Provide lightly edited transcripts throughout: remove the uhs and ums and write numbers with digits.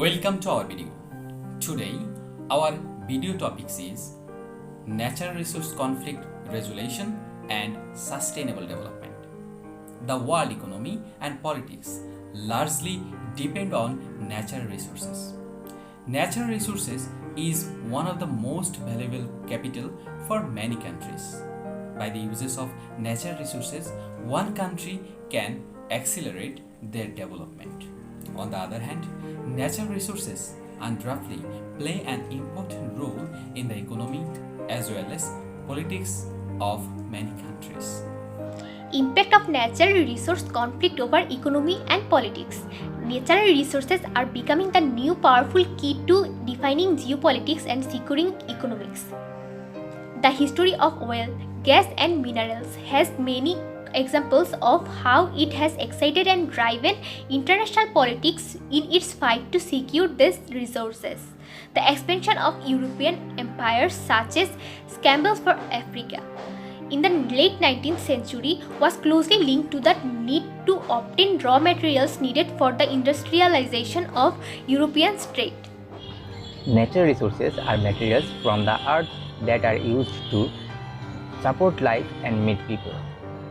Welcome to our video. Today, our video topics is natural resource conflict resolution and sustainable development. The world economy and politics largely depend on natural resources. Natural resources is one of the most valuable capital for many countries. By the uses of natural resources, one country can accelerate their development. On the other hand, natural resources undoubtedly play an important role in the economy as well as politics of many countries. Impact of natural resource conflict over economy and politics. Natural resources are becoming the new powerful key to defining geopolitics and securing economics. The history of oil, gas and minerals has many examples of how it has excited and driven international politics in its fight to secure these resources. The expansion of European empires such as Campbell's for Africa in the late 19th century was closely linked to the need to obtain raw materials needed for the industrialization of European trade. Natural resources are materials from the earth that are used to support life and meet people.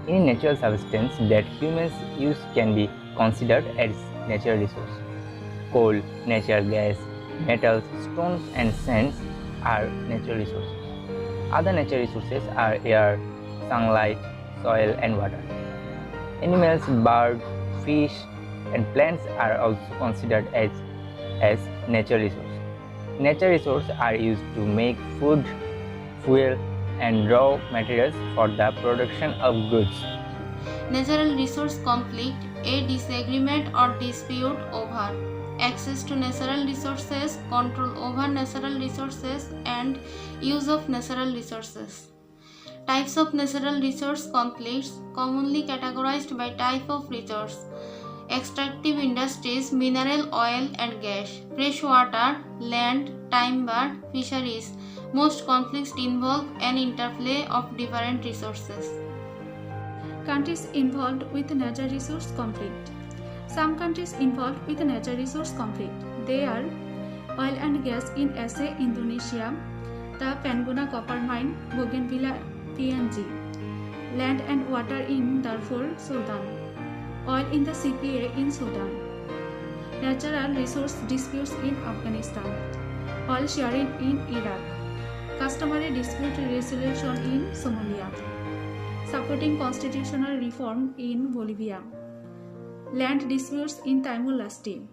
Any natural substance that humans use can be considered as natural resource. Coal, natural gas, metals, stones and sands are natural resources. Other natural resources are air, sunlight, soil and water. Animals, birds, fish and plants are also considered as natural resources. Natural resources are used to make food, fuel and raw materials for the production of goods. Natural resource conflict, a disagreement or dispute over access to natural resources, control over natural resources, and use of natural resources. Types of natural resource conflicts commonly categorized by type of resource: extractive industries, mineral oil and gas, fresh water, land, timber, fisheries. Most conflicts involve an interplay of different resources. Countries involved with natural resource conflict. Some countries involved with natural resource conflict. They are oil and gas in SA, Indonesia, the Panguna copper mine, Bougainvillea, PNG, land and water in Darfur, Sudan, oil in the CPA in Sudan, natural resource disputes in Afghanistan, oil sharing in Iraq, customary dispute resolution in Somalia, supporting constitutional reform in Bolivia, land disputes in Timor-Leste,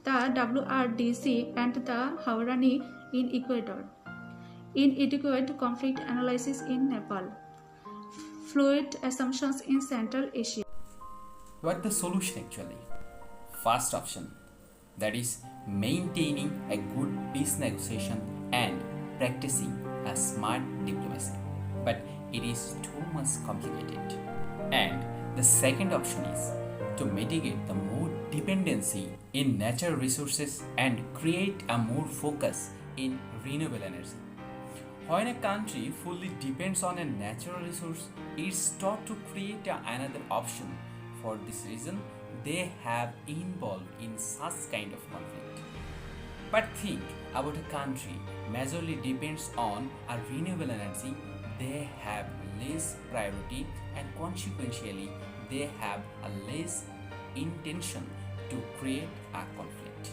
the WRDC and the Haurani in Ecuador, inadequate conflict analysis in Nepal, fluid assumptions in Central Asia. What the solution actually? First option, that is maintaining a good peace negotiation and practicing a smart diplomacy. But it is too much complicated. And the second option is to mitigate the more dependency in natural resources and create a more focus in renewable energy. When a country fully depends on a natural resource, it's taught to create another option. For this reason, they have involved in such kind of conflict. But think about a country majorly depends on a renewable energy. They have less priority and consequentially they have a less intention to create a conflict.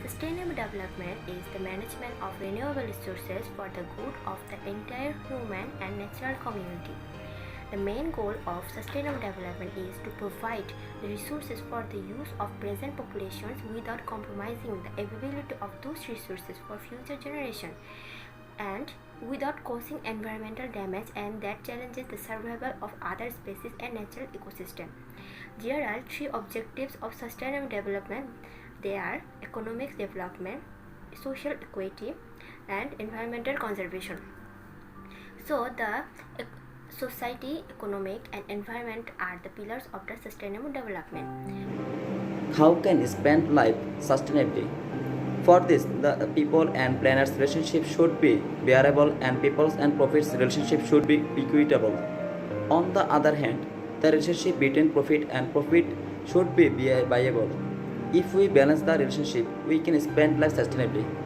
Sustainable development is the management of renewable resources for the good of the entire human and natural community. The main goal of sustainable development is to provide the resources for the use of present populations without compromising the availability of those resources for future generations and without causing environmental damage and that challenges the survival of other species and natural ecosystem. There are three objectives of sustainable development. They are economic development, social equity, and environmental conservation. So the society, economic, and environment are the pillars of the sustainable development. How can we spend life sustainably? For this, the people and planners relationship should be bearable and people's and profits relationship should be equitable. On the other hand, the relationship between profit and profit should be viable. If we balance the relationship, we can spend life sustainably.